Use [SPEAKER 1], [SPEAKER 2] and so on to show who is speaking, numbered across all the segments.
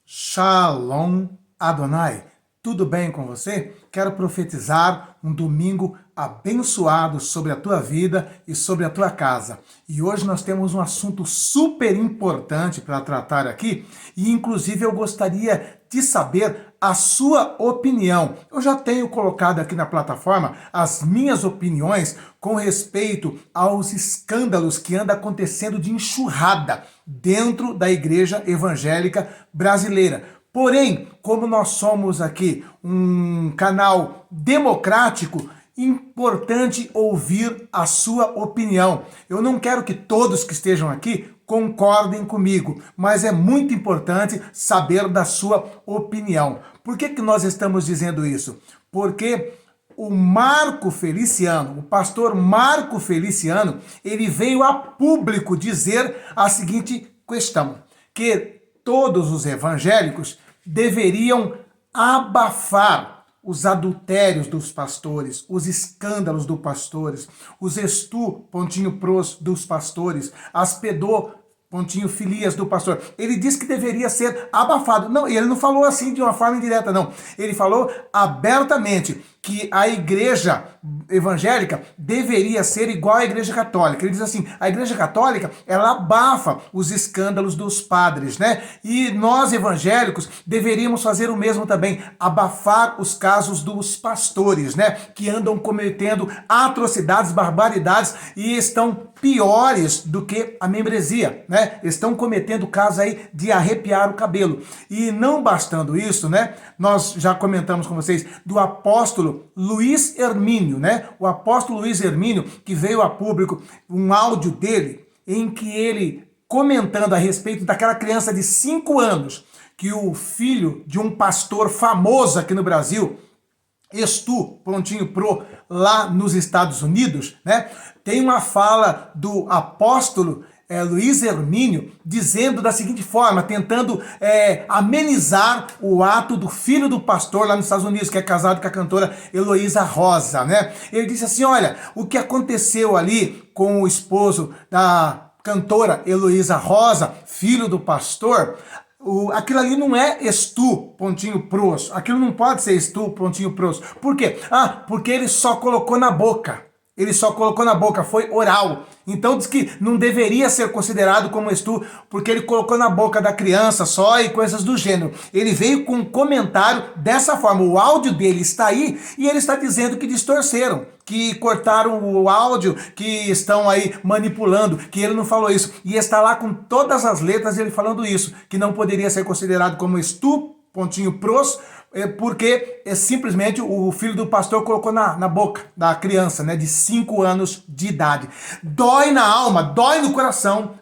[SPEAKER 1] Shalom Adonai. Tudo bem com você? Quero profetizar um domingo abençoado sobre a tua vida e sobre a tua casa. E hoje nós temos um assunto super importante para tratar aqui e inclusive eu gostaria de saber a sua opinião. Eu já tenho colocado aqui na plataforma as minhas opiniões com respeito aos escândalos que andam acontecendo de enxurrada dentro da igreja evangélica brasileira. Porém, como nós somos aqui um canal democrático, importante ouvir a sua opinião. Eu não quero que todos que estejam aqui concordem comigo, mas é muito importante saber da sua opinião. Por que nós estamos dizendo isso? Porque o Marco Feliciano, o pastor Marco Feliciano, ele veio a público dizer a seguinte questão, que todos os evangélicos deveriam abafar os adultérios dos pastores, os escândalos dos pastores, os pros dos pastores, as filias do pastor. Ele disse que deveria ser abafado. Não, ele não falou assim de uma forma indireta, não. Ele falou abertamente que a igreja evangélica deveria ser igual à igreja católica. Ele diz assim, a igreja católica, ela abafa os escândalos dos padres, né? E nós evangélicos deveríamos fazer o mesmo também, abafar os casos dos pastores, né? Que andam cometendo atrocidades, barbaridades e estão piores do que a membresia, né? Estão cometendo casos aí de arrepiar o cabelo. E não bastando isso, né? Nós já comentamos com vocês do apóstolo Luiz Hermínio, né? O apóstolo Luiz Hermínio, que veio a público um áudio dele, em que ele, comentando a respeito daquela criança de 5 anos, que o filho de um pastor famoso aqui no Brasil, lá nos Estados Unidos, né? Tem uma fala do apóstolo Luiz Hermínio dizendo da seguinte forma, tentando amenizar o ato do filho do pastor lá nos Estados Unidos, que é casado com a cantora Heloísa Rosa, né? Ele disse assim, olha, o que aconteceu ali com o esposo da cantora Heloísa Rosa, filho do pastor, aquilo ali não é pros. Aquilo não pode ser pros. Por quê? Porque ele só colocou na boca. Ele só colocou na boca, foi oral. Então diz que não deveria ser considerado como porque ele colocou na boca da criança só e coisas do gênero. Ele veio com um comentário dessa forma. O áudio dele está aí e ele está dizendo que distorceram, que cortaram o áudio, que estão aí manipulando, que ele não falou isso. E está lá com todas as letras ele falando isso, que não poderia ser considerado como pros, porque simplesmente o filho do pastor colocou na boca da criança, né, de 5 anos de idade. Dói na alma, dói no coração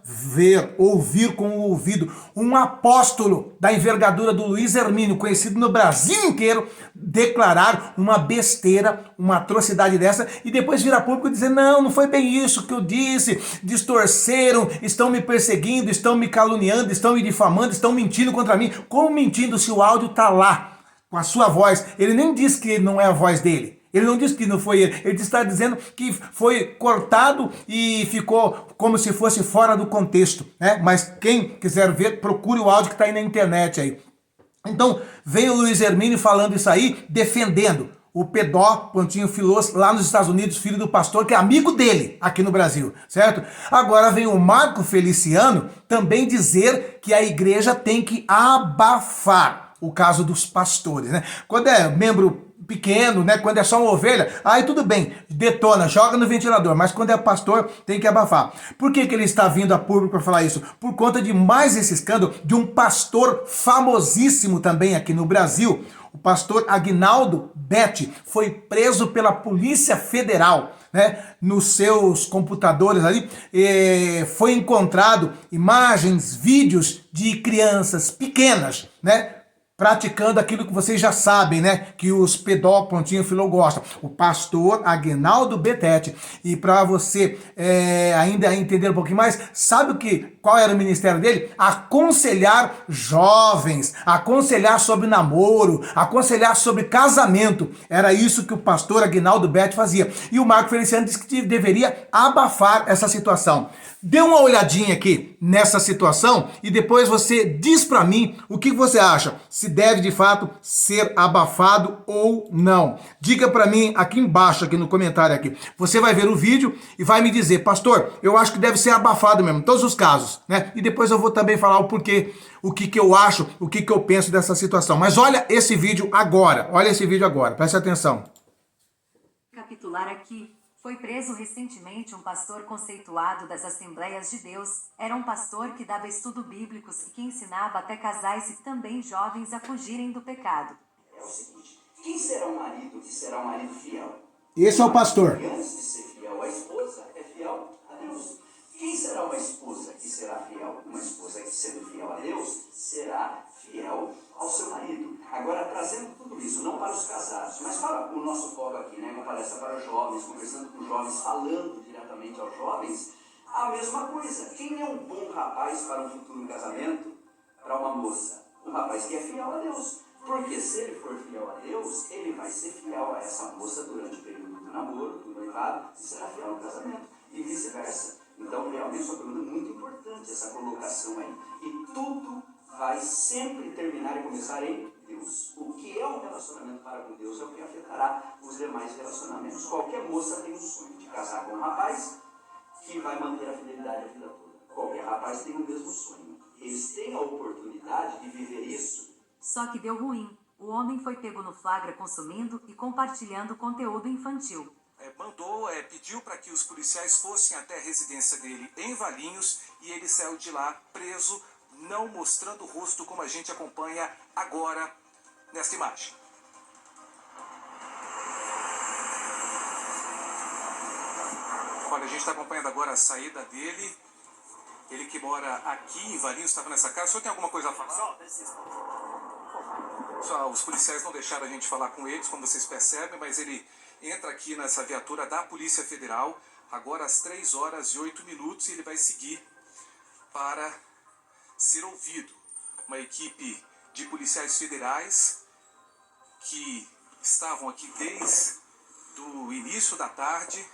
[SPEAKER 1] ouvir com o ouvido um apóstolo da envergadura do Luiz Hermínio, conhecido no Brasil inteiro, declarar uma besteira, uma atrocidade dessa, e depois vir a público e dizer, não foi bem isso que eu disse, distorceram, estão me perseguindo, estão me caluniando, estão me difamando, estão mentindo contra mim. Como mentindo se o áudio está lá? Com a sua voz, ele nem diz que não é a voz dele, ele não diz que não foi ele está dizendo que foi cortado e ficou como se fosse fora do contexto, né? Mas quem quiser ver, procure o áudio que está aí na internet aí. Então, veio o Luiz Hermínio falando isso aí, defendendo o Filos, lá nos Estados Unidos, filho do pastor, que é amigo dele aqui no Brasil, certo? Agora vem o Marco Feliciano também dizer que a igreja tem que abafar o caso dos pastores, né? Quando é membro pequeno, né? Quando é só uma ovelha, aí tudo bem, detona, joga no ventilador, mas quando é pastor, tem que abafar. Por que ele está vindo a público para falar isso? Por conta de mais esse escândalo de um pastor famosíssimo também aqui no Brasil, o pastor Aguinaldo Betti, foi preso pela Polícia Federal, né? Nos seus computadores ali, foi encontrado imagens, vídeos de crianças pequenas, né? praticando aquilo que vocês já sabem, né? Que os Pedó Pontinho Filho gostam. O pastor Aguinaldo Betete. E para você ainda entender um pouquinho mais, sabe qual era o ministério dele? Aconselhar jovens, aconselhar sobre namoro, aconselhar sobre casamento. Era isso que o pastor Aguinaldo Betete fazia. E o Marco Feliciano disse que deveria abafar essa situação. Dê uma olhadinha aqui nessa situação e depois você diz para mim o que você acha, se deve de fato ser abafado ou não. Diga para mim aqui embaixo, aqui no comentário aqui. Você vai ver o vídeo e vai me dizer, pastor, eu acho que deve ser abafado mesmo, em todos os casos, né? E depois eu vou também falar o porquê, o que eu acho, o que eu penso dessa situação. Mas olha esse vídeo agora, preste atenção.
[SPEAKER 2] Capitular aqui. Foi preso recentemente um pastor conceituado das Assembleias de Deus. Era um pastor que dava estudo bíblicos e que ensinava até casais e também jovens a fugirem do pecado.
[SPEAKER 3] É o seguinte, quem será um marido que será um marido fiel?
[SPEAKER 1] Esse é o pastor.
[SPEAKER 3] Antes de ser fiel à esposa, é fiel a Deus. Quem será uma esposa que será fiel? Uma esposa que, sendo fiel a Deus, será fiel ao seu marido. Agora, trazendo tudo isso, não para os casados, mas para o nosso foco aqui, né? Uma palestra para os jovens, conversando com os jovens, falando diretamente aos jovens, a mesma coisa. Quem é um bom rapaz para um futuro casamento? Para uma moça? Um rapaz que é fiel a Deus. Porque se ele for fiel a Deus, ele vai ser fiel a essa moça durante o período do namoro, do noivado, e será fiel no casamento. E vice-versa. Então, realmente, é uma pergunta muito importante essa colocação aí. E tudo vai sempre terminar e começar em Deus. O que é um relacionamento para com Deus é o que afetará os demais relacionamentos. Qualquer moça tem um sonho de casar com um rapaz que vai manter a fidelidade a vida toda. Qualquer rapaz tem o mesmo sonho. Eles têm a oportunidade de viver isso.
[SPEAKER 2] Só que deu ruim. O homem foi pego no flagra consumindo e compartilhando conteúdo infantil.
[SPEAKER 4] Pediu para que os policiais fossem até a residência dele em Valinhos e ele saiu de lá preso, não mostrando o rosto, como a gente acompanha agora nesta imagem. Olha, a gente está acompanhando agora a saída dele. Ele que mora aqui em Valinhos, estava nessa casa. O senhor tem alguma coisa a falar? Só, os policiais não deixaram a gente falar com eles, como vocês percebem, mas ele entra aqui nessa viatura da Polícia Federal, agora às 3h08, e ele vai seguir para ser ouvido. Uma equipe de policiais federais que estavam aqui desde o início da tarde.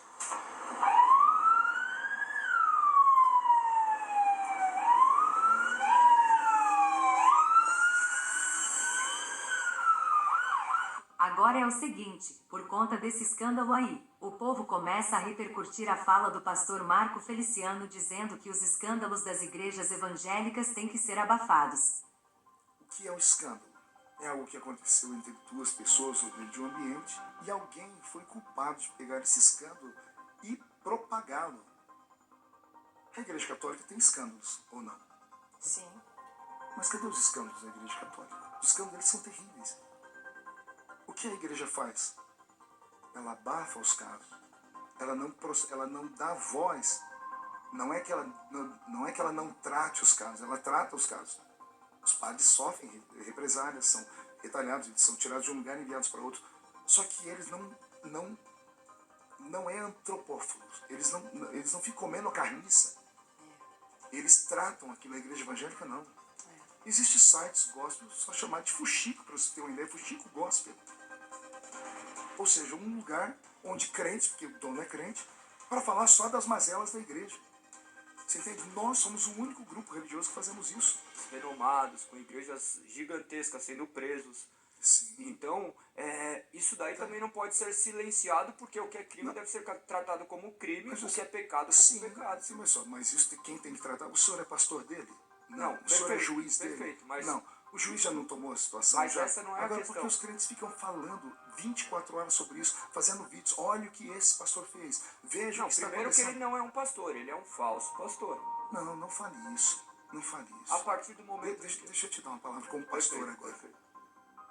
[SPEAKER 2] Agora é o seguinte, por conta desse escândalo aí, o povo começa a repercutir a fala do pastor Marco Feliciano dizendo que os escândalos das igrejas evangélicas têm que ser abafados.
[SPEAKER 5] O que é um escândalo? É algo que aconteceu entre duas pessoas ou dentro de um ambiente e alguém foi culpado de pegar esse escândalo e propagá-lo. A Igreja Católica tem escândalos, ou não?
[SPEAKER 6] Sim.
[SPEAKER 5] Mas cadê os escândalos da Igreja Católica? Os escândalos deles são terríveis. O que a igreja faz? Ela abafa os casos. Ela não dá voz. Não é que ela não trate os casos, ela trata os casos. Os padres sofrem represálias, são retalhados, eles são tirados de um lugar e enviados para outro. Só que eles não é antropófagos. Eles não ficam comendo carniça. Eles tratam aquilo, a igreja evangélica não. Existem sites gospel, só chamar de fuxico, para você ter uma ideia, fuxico gospel. Ou seja, um lugar onde crentes, porque o dono é crente, para falar só das mazelas da igreja. Você entende? Nós somos o único grupo religioso que fazemos isso.
[SPEAKER 6] Renomados, com igrejas gigantescas sendo presos.
[SPEAKER 5] Sim.
[SPEAKER 6] Então, isso daí também não pode ser silenciado, porque o que é crime deve ser tratado como crime, o que é pecado como pecado.
[SPEAKER 5] Sim, mas isso quem tem que tratar? O senhor é pastor dele?
[SPEAKER 6] Não,
[SPEAKER 5] o senhor é juiz dele?
[SPEAKER 6] Perfeito, mas...
[SPEAKER 5] Não, o juiz já não tomou a situação?
[SPEAKER 6] Mas
[SPEAKER 5] já?
[SPEAKER 6] essa não é
[SPEAKER 5] Agora,
[SPEAKER 6] a questão.
[SPEAKER 5] porque os crentes ficam falando 24 horas sobre isso, fazendo vídeos, olha o que esse pastor fez, veja o que está
[SPEAKER 6] Primeiro que
[SPEAKER 5] acontecendo.
[SPEAKER 6] ele não é um pastor, ele é um falso pastor.
[SPEAKER 5] Não fale isso, não fale isso.
[SPEAKER 6] A partir do momento...
[SPEAKER 5] Deixa eu te dar uma palavra como pastor agora.
[SPEAKER 6] Perfeito.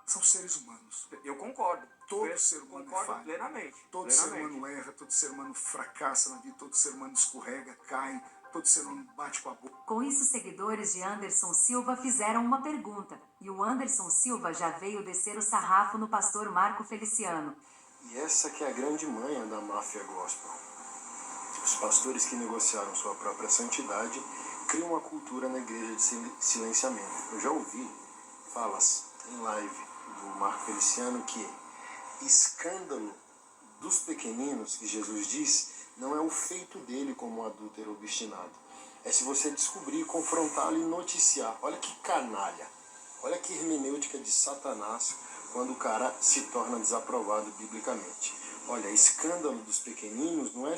[SPEAKER 5] São seres humanos.
[SPEAKER 6] Eu concordo.
[SPEAKER 5] Todo ser humano
[SPEAKER 6] concordo
[SPEAKER 5] falha.
[SPEAKER 6] plenamente.
[SPEAKER 5] Todo ser humano erra, todo ser humano fracassa na vida, todo ser humano escorrega, cai, quando você não bate com a boca.
[SPEAKER 2] Com isso, seguidores de Anderson Silva fizeram uma pergunta, e o Anderson Silva já veio descer o sarrafo no pastor Marco Feliciano.
[SPEAKER 7] E essa que é a grande manha da máfia gospel. Os pastores que negociaram sua própria santidade criam uma cultura na igreja de silenciamento. Eu já ouvi falas em live do Marco Feliciano que escândalo dos pequeninos, que Jesus diz, não é o feito dele como um adúltero obstinado. É se você descobrir, confrontá-lo e noticiar. Olha que canalha. Olha que hermenêutica de Satanás quando o cara se torna desaprovado biblicamente. Olha, escândalo dos pequeninos não é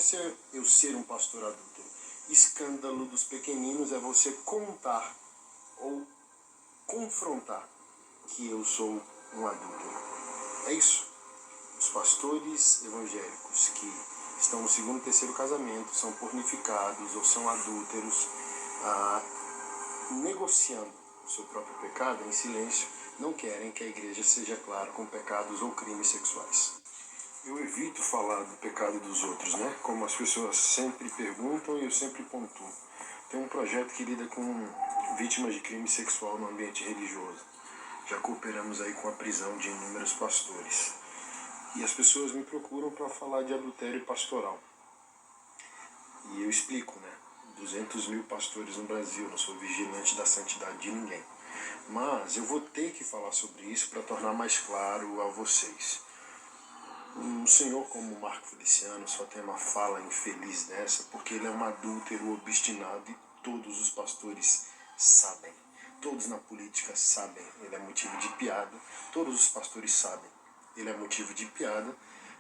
[SPEAKER 7] eu ser um pastor adúltero. Escândalo dos pequeninos é você contar ou confrontar que eu sou um adúltero. É isso. Os pastores evangélicos que estão no segundo e terceiro casamento são pornificados ou são adúlteros, negociando o seu próprio pecado em silêncio, não querem que a igreja seja clara com pecados ou crimes sexuais. Eu evito falar do pecado dos outros, né? Como as pessoas sempre perguntam e eu sempre pontuo. Tem um projeto que lida com vítimas de crime sexual no ambiente religioso. Já cooperamos aí com a prisão de inúmeros pastores. E as pessoas me procuram para falar de adultério pastoral. E eu explico, né? 200 mil pastores no Brasil, não sou vigilante da santidade de ninguém. Mas eu vou ter que falar sobre isso para tornar mais claro a vocês. Um senhor como o Marco Feliciano só tem uma fala infeliz dessa porque ele é um adúltero obstinado e todos os pastores sabem. Todos na política sabem. Ele é motivo de piada. Todos os pastores sabem. Ele é motivo de piada,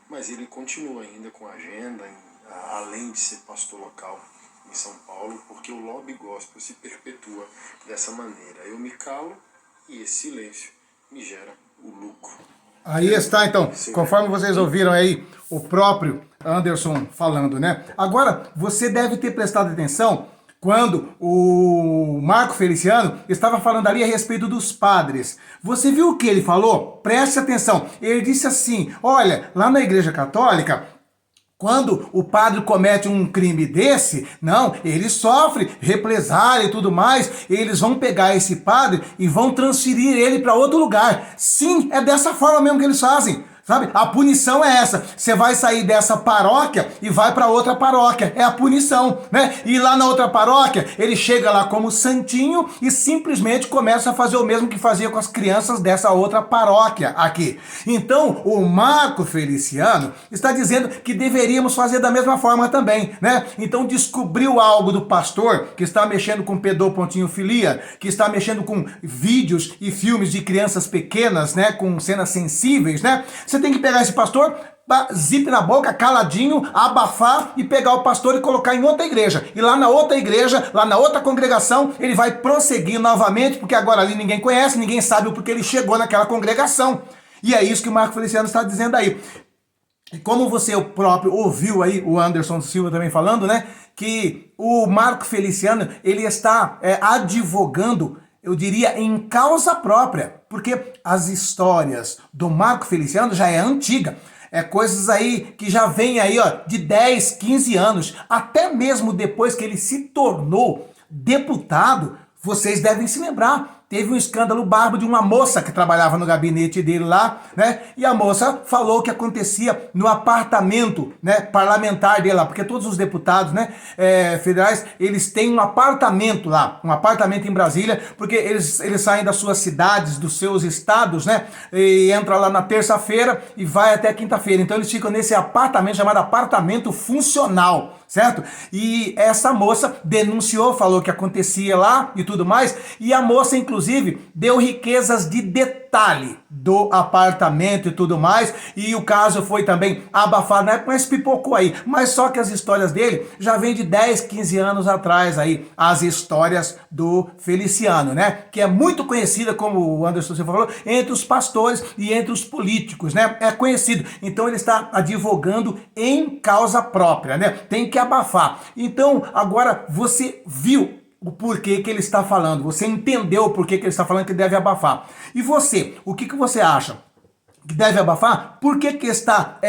[SPEAKER 7] mas ele continua ainda com a agenda, além de ser pastor local em São Paulo, porque o lobby gospel se perpetua dessa maneira. Eu me calo e esse silêncio me gera o lucro.
[SPEAKER 1] Aí está, então, conforme vocês ouviram aí o próprio Anderson falando, né? Agora, você deve ter prestado atenção quando o Marco Feliciano estava falando ali a respeito dos padres. Você viu o que ele falou? Preste atenção. Ele disse assim, olha, lá na Igreja Católica, quando o padre comete um crime desse, não, ele sofre represália e tudo mais, eles vão pegar esse padre e vão transferir ele para outro lugar. Sim, é dessa forma mesmo que eles fazem. Sabe? A punição é essa. Você vai sair dessa paróquia e vai para outra paróquia. É a punição, né? E lá na outra paróquia, ele chega lá como santinho e simplesmente começa a fazer o mesmo que fazia com as crianças dessa outra paróquia aqui. Então, o Marco Feliciano está dizendo que deveríamos fazer da mesma forma também, né? Então, descobriu algo do pastor que está mexendo com pedopontinhofilia, que está mexendo com vídeos e filmes de crianças pequenas, né? Com cenas sensíveis, né? Você tem que pegar esse pastor, zip na boca, caladinho, abafar e pegar o pastor e colocar em outra igreja. E lá na outra igreja, lá na outra congregação, ele vai prosseguir novamente, porque agora ali ninguém conhece, ninguém sabe o porquê ele chegou naquela congregação. E é isso que o Marco Feliciano está dizendo aí. E como você próprio ouviu aí o Anderson Silva também falando, né, que o Marco Feliciano, ele está advogando, eu diria, em causa própria, porque as histórias do Marco Feliciano já é antiga. É coisas aí que já vem aí, ó, de 10, 15 anos, até mesmo depois que ele se tornou deputado, vocês devem se lembrar. Teve um escândalo barbo de uma moça que trabalhava no gabinete dele lá, né? E a moça falou que acontecia no apartamento, né, parlamentar dele lá, porque todos os deputados, né, federais, eles têm um apartamento lá, um apartamento em Brasília, porque eles saem das suas cidades, dos seus estados, né, e entram lá na terça-feira e vai até quinta-feira. Então eles ficam nesse apartamento chamado apartamento funcional, certo? E essa moça denunciou, falou que acontecia lá e tudo mais, e a moça, inclusive, deu riquezas de detalhe do apartamento e tudo mais, e o caso foi também abafado na época, mas pipocou aí. Mas só que as histórias dele já vêm de 10, 15 anos atrás aí, as histórias do Feliciano, né? Que é muito conhecida, como o Anderson falou, entre os pastores e entre os políticos, né? É conhecido. Então ele está advogando em causa própria, né? Tem que abafar. Então, agora você viu o porquê que ele está falando, você entendeu o porquê que ele está falando que deve abafar. E você, o que você acha? que deve abafar? Por que está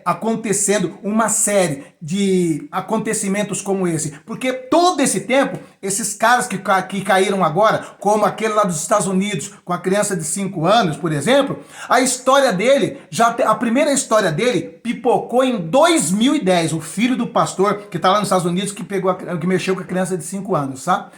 [SPEAKER 1] acontecendo uma série de acontecimentos como esse? Porque todo esse tempo, esses caras que caíram agora, como aquele lá dos Estados Unidos, com a criança de 5 anos, por exemplo, a história dele, a primeira história dele pipocou em 2010, o filho do pastor que está lá nos Estados Unidos, que mexeu com a criança de 5 anos, tá?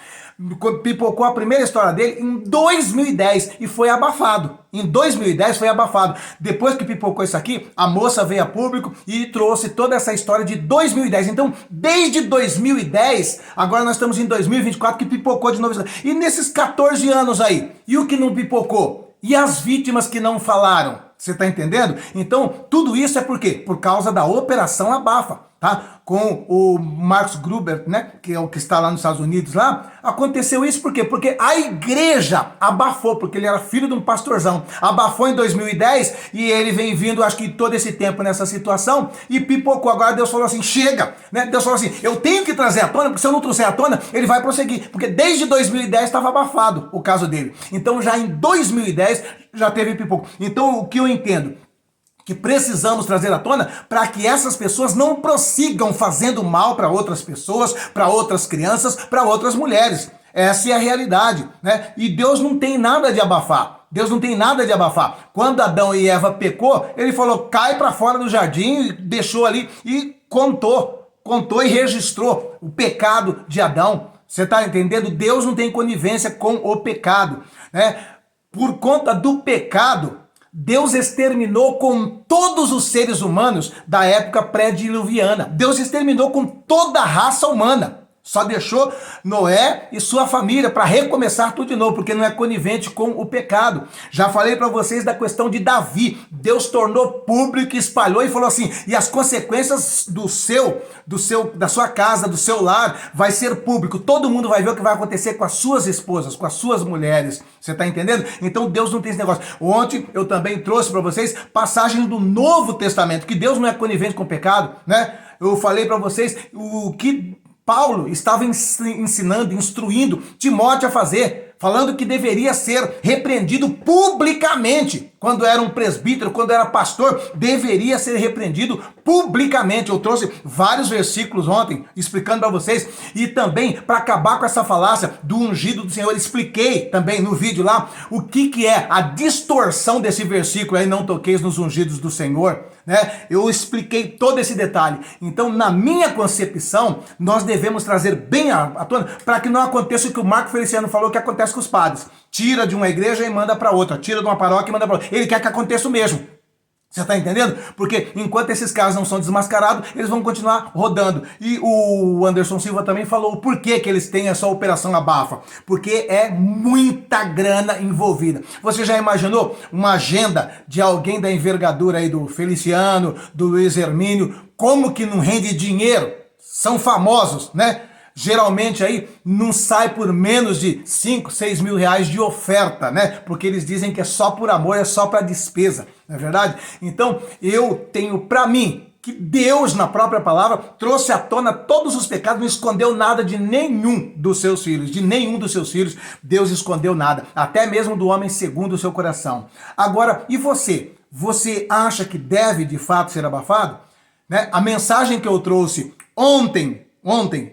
[SPEAKER 1] Pipocou a primeira história dele em 2010 e foi abafado. Em 2010 foi abafado. Depois que pipocou isso aqui, a moça veio a público e trouxe toda essa história de 2010. Então, desde 2010, agora nós estamos em 2024, que pipocou de novo. E nesses 14 anos aí, e o que não pipocou? E as vítimas que não falaram? Você está entendendo? Então, tudo isso é por quê? Por causa da Operação Abafa, tá? Com o Marcus Gruber, né? Que é o que está lá nos Estados Unidos lá. Aconteceu isso por quê? Porque a igreja abafou, porque ele era filho de um pastorzão. Abafou em 2010 e ele vem vindo, acho que todo esse tempo nessa situação e pipocou. Agora Deus falou assim, chega, né? Deus falou assim, eu tenho que trazer à tona, porque se eu não trouxer à tona, ele vai prosseguir. Porque desde 2010 estava abafado o caso dele. Então já em 2010 já teve pipoco. Então o que eu entendo? Que precisamos trazer à tona para que essas pessoas não prossigam fazendo mal para outras pessoas, para outras crianças, para outras mulheres. Essa é a realidade, né? E Deus não tem nada de abafar. Deus não tem nada de abafar. Quando Adão e Eva pecou, ele falou, cai para fora do jardim, deixou ali e contou e registrou o pecado de Adão. Você está entendendo? Deus não tem conivência com o pecado, né? Por conta do pecado, Deus exterminou com todos os seres humanos da época pré-diluviana. Deus exterminou com toda a raça humana. Só deixou Noé e sua família para recomeçar tudo de novo, porque não é conivente com o pecado. Já falei para vocês da questão de Davi. Deus tornou público, espalhou e falou assim, e as consequências da sua casa, do seu lar, vai ser público. Todo mundo vai ver o que vai acontecer com as suas esposas, com as suas mulheres. Você está entendendo? Então Deus não tem esse negócio. Ontem eu também trouxe para vocês passagens do Novo Testamento, que Deus não é conivente com o pecado, né? Eu falei para vocês o que Paulo estava ensinando, instruindo Timóteo a fazer, falando que deveria ser repreendido publicamente. Quando era um presbítero, quando era pastor, deveria ser repreendido publicamente. Eu trouxe vários versículos ontem, explicando para vocês. E também, para acabar com essa falácia do ungido do Senhor, expliquei também no vídeo lá o que é a distorção desse versículo aí, não toqueis nos ungidos do Senhor, né? Eu expliquei todo esse detalhe. Então, na minha concepção, nós devemos trazer bem à tona para que não aconteça o que o Marco Feliciano falou que acontece com os padres. Tira de uma igreja e manda para outra, tira de uma paróquia e manda para outra. Ele quer que aconteça o mesmo. Você está entendendo? Porque enquanto esses caras não são desmascarados, eles vão continuar rodando. E o Anderson Silva também falou o porquê que eles têm essa operação abafa. Porque é muita grana envolvida. Você já imaginou uma agenda de alguém da envergadura aí do Feliciano, do Luiz Hermínio, como que não rende dinheiro? São famosos, né? Geralmente aí não sai por menos de 5, 6 mil reais de oferta, né? Porque eles dizem que é só por amor, é só para despesa, não é verdade? Então eu tenho para mim que Deus, na própria palavra, trouxe à tona todos os pecados, não escondeu nada de nenhum dos seus filhos. De nenhum dos seus filhos, Deus escondeu nada. Até mesmo do homem segundo o seu coração. Agora, e você? Você acha que deve, de fato, ser abafado? Né? A mensagem que eu trouxe ontem,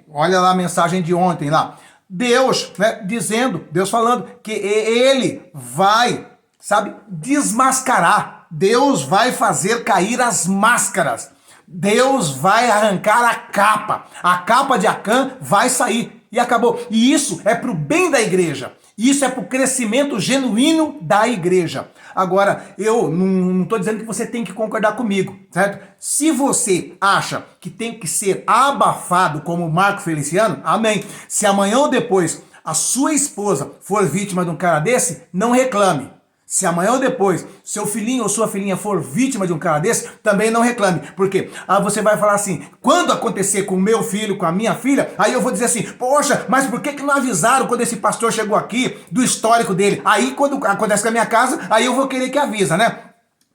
[SPEAKER 1] olha lá a mensagem de ontem lá. Deus, né, dizendo, Deus falando que ele vai, sabe, desmascarar. Deus vai fazer cair as máscaras. Deus vai arrancar a capa. A capa de Acã vai sair. E acabou. E isso é para o bem da igreja. Isso é para o crescimento genuíno da igreja. Agora, eu não estou dizendo que você tem que concordar comigo, certo? Se você acha que tem que ser abafado como o Marco Feliciano, amém. Se amanhã ou depois a sua esposa for vítima de um cara desse, não reclame. Se amanhã ou depois seu filhinho ou sua filhinha for vítima de um cara desse, também não reclame. Por quê? Você vai falar assim, quando acontecer com o meu filho, com a minha filha, aí eu vou dizer assim, poxa, mas por que não avisaram quando esse pastor chegou aqui, do histórico dele? Aí quando acontece com a minha casa, aí eu vou querer que avisa, né?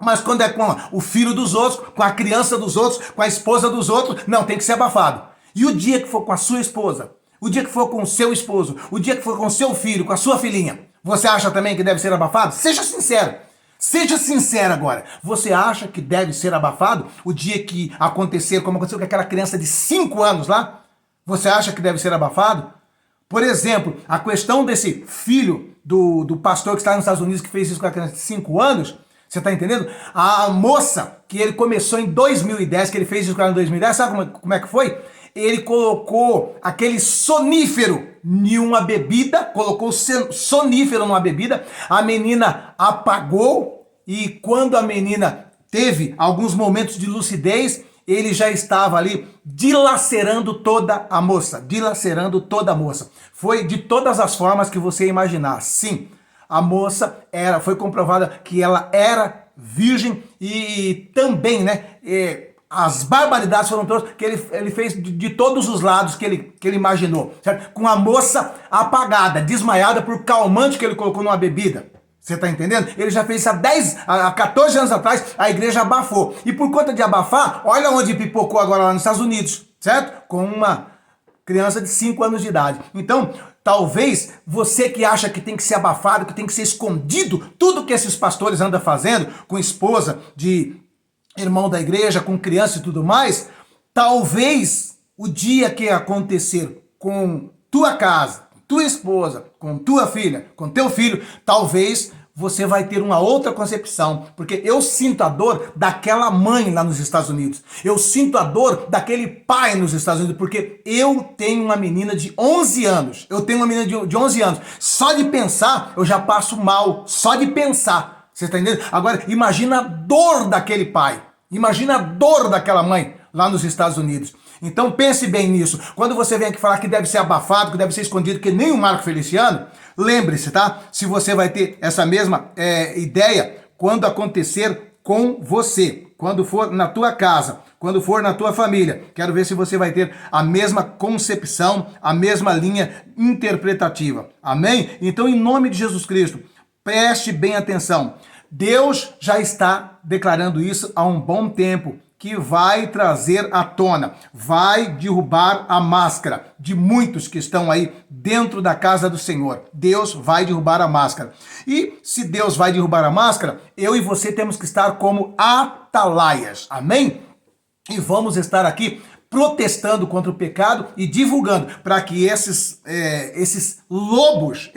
[SPEAKER 1] Mas quando é com o filho dos outros, com a criança dos outros, com a esposa dos outros, não, tem que ser abafado. E o dia que for com a sua esposa, o dia que for com o seu esposo, o dia que for com o seu filho, com a sua filhinha, você acha também que deve ser abafado? Seja sincero. Seja sincero agora. Você acha que deve ser abafado o dia que acontecer, como aconteceu com aquela criança de 5 anos lá? Você acha que deve ser abafado? Por exemplo, a questão desse filho do pastor que está nos Estados Unidos que fez isso com a criança de 5 anos, você está entendendo? A moça que ele começou em 2010, que ele fez isso com ela em 2010, sabe como é que foi? Ele colocou aquele sonífero em uma bebida, colocou sonífero numa bebida, a menina apagou e quando a menina teve alguns momentos de lucidez, ele já estava ali dilacerando toda a moça, dilacerando toda a moça. Foi de todas as formas que você imaginar. Sim, a moça foi comprovada que ela era virgem e também, né, as barbaridades foram todas que ele fez de todos os lados que ele imaginou, certo? Com a moça apagada, desmaiada por calmante que ele colocou numa bebida. Você está entendendo? Ele já fez isso há 14 anos atrás, a igreja abafou. E por conta de abafar, olha onde pipocou agora lá nos Estados Unidos, certo? Com uma criança de 5 anos de idade. Então, talvez você que acha que tem que ser abafado, que tem que ser escondido, tudo que esses pastores andam fazendo com esposa de irmão da igreja, com criança e tudo mais, talvez o dia que acontecer com tua casa, tua esposa, com tua filha, com teu filho, talvez você vai ter uma outra concepção, porque eu sinto a dor daquela mãe lá nos Estados Unidos, eu sinto a dor daquele pai nos Estados Unidos, porque eu tenho uma menina de 11 anos, de 11 anos, só de pensar eu já passo mal, só de pensar, você está entendendo? Agora, imagina a dor daquele pai, imagina a dor daquela mãe lá nos Estados Unidos. Então pense bem nisso. Quando você vem aqui falar que deve ser abafado, que deve ser escondido, que nem o Marco Feliciano, lembre-se, tá? Se você vai ter essa mesma ideia quando acontecer com você, quando for na tua casa, quando for na tua família. Quero ver se você vai ter a mesma concepção, a mesma linha interpretativa. Amém? Então, em nome de Jesus Cristo, preste bem atenção. Deus já está declarando isso há um bom tempo, que vai trazer à tona, vai derrubar a máscara de muitos que estão aí dentro da casa do Senhor. Deus vai derrubar a máscara. E se Deus vai derrubar a máscara, eu e você temos que estar como atalaias. Amém? E vamos estar aqui protestando contra o pecado e divulgando para que esses lobos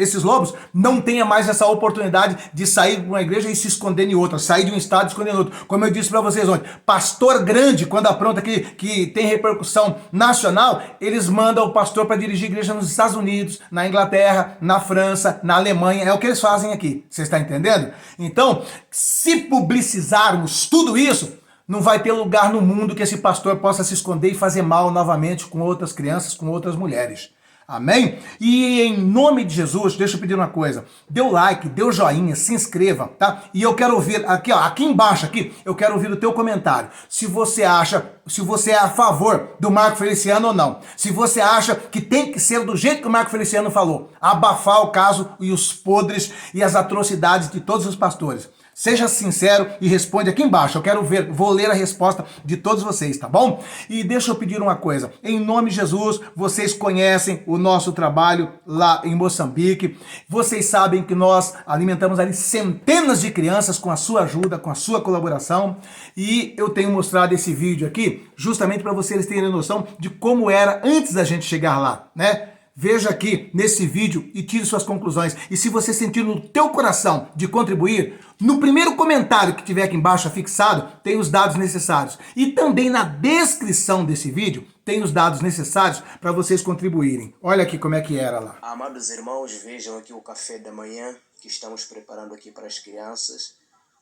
[SPEAKER 1] não tenham mais essa oportunidade de sair de uma igreja e se esconder em outra, sair de um estado e esconder em outro. Como eu disse para vocês ontem, pastor grande, quando apronta que tem repercussão nacional, eles mandam o pastor para dirigir igreja nos Estados Unidos, na Inglaterra, na França, na Alemanha, é o que eles fazem aqui. Você está entendendo? Então, se publicizarmos tudo isso, não vai ter lugar no mundo que esse pastor possa se esconder e fazer mal novamente com outras crianças, com outras mulheres. Amém? E em nome de Jesus, deixa eu pedir uma coisa. Dê o like, dê o joinha, se inscreva, tá? E eu quero ouvir, aqui embaixo, eu quero ouvir o teu comentário. Se você é a favor do Marco Feliciano ou não. Se você acha que tem que ser do jeito que o Marco Feliciano falou. Abafar o caso e os podres e as atrocidades de todos os pastores. Seja sincero e responde aqui embaixo. Eu quero ver, vou ler a resposta de todos vocês, tá bom? E deixa eu pedir uma coisa. Em nome de Jesus, vocês conhecem o nosso trabalho lá em Moçambique. Vocês sabem que nós alimentamos ali centenas de crianças com a sua ajuda, com a sua colaboração. E eu tenho mostrado esse vídeo aqui justamente para vocês terem noção de como era antes da gente chegar lá, né? Veja aqui nesse vídeo e tire suas conclusões. E se você sentir no teu coração de contribuir, no primeiro comentário que tiver aqui embaixo fixado, tem os dados necessários. E também na descrição desse vídeo, tem os dados necessários para vocês contribuírem. Olha aqui como é que era lá.
[SPEAKER 8] Amados irmãos, vejam aqui o café da manhã que estamos preparando aqui para as crianças.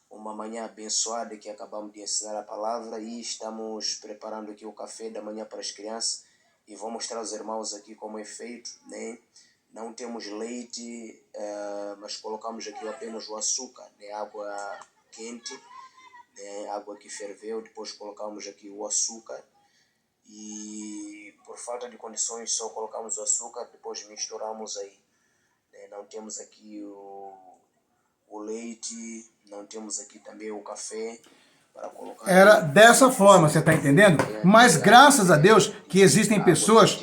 [SPEAKER 8] Uma manhã abençoada que acabamos de ensinar a palavra e estamos preparando aqui o café da manhã para as crianças. E vou mostrar aos irmãos aqui como é feito, né? Não temos leite, mas colocamos aqui apenas o açúcar, né? Água quente, né? Água que ferveu, depois colocamos aqui o açúcar. E por falta de condições só colocamos o açúcar, depois misturamos aí. Né? Não temos aqui o leite, não temos aqui também o café.
[SPEAKER 1] Era dessa forma, você está entendendo? Mas graças a Deus que existem pessoas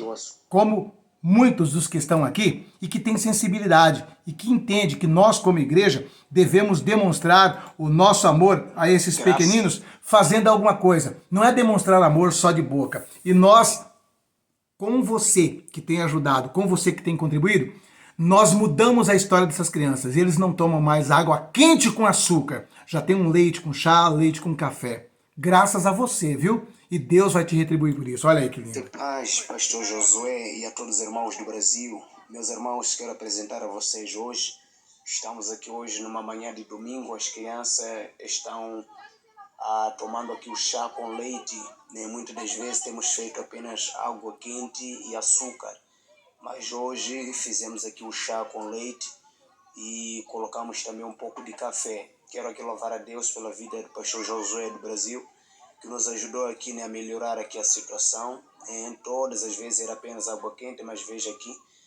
[SPEAKER 1] como muitos dos que estão aqui e que têm sensibilidade e que entendem que nós, como igreja, devemos demonstrar o nosso amor a esses pequeninos fazendo alguma coisa. Não é demonstrar amor só de boca. E nós, com você que tem ajudado, com você que tem contribuído, nós mudamos a história dessas crianças. Eles não tomam mais água quente com açúcar. Já tem um leite com chá, leite com café. Graças a você, viu? E Deus vai te retribuir por isso. Olha aí que lindo.
[SPEAKER 8] Paz, pastor Josué e a todos os irmãos do Brasil. Meus irmãos, quero apresentar a vocês hoje. Estamos aqui hoje numa manhã de domingo. As crianças estão tomando aqui o chá com leite. Muitas das vezes temos feito apenas água quente e açúcar. Mas hoje fizemos aqui o chá com leite e colocamos também um pouco de café. Quero aqui louvar a Deus pela vida do pastor Josué do Brasil, que nos ajudou aqui a melhorar aqui a situação. Em todas as vezes era apenas água quente, mas veja aqui,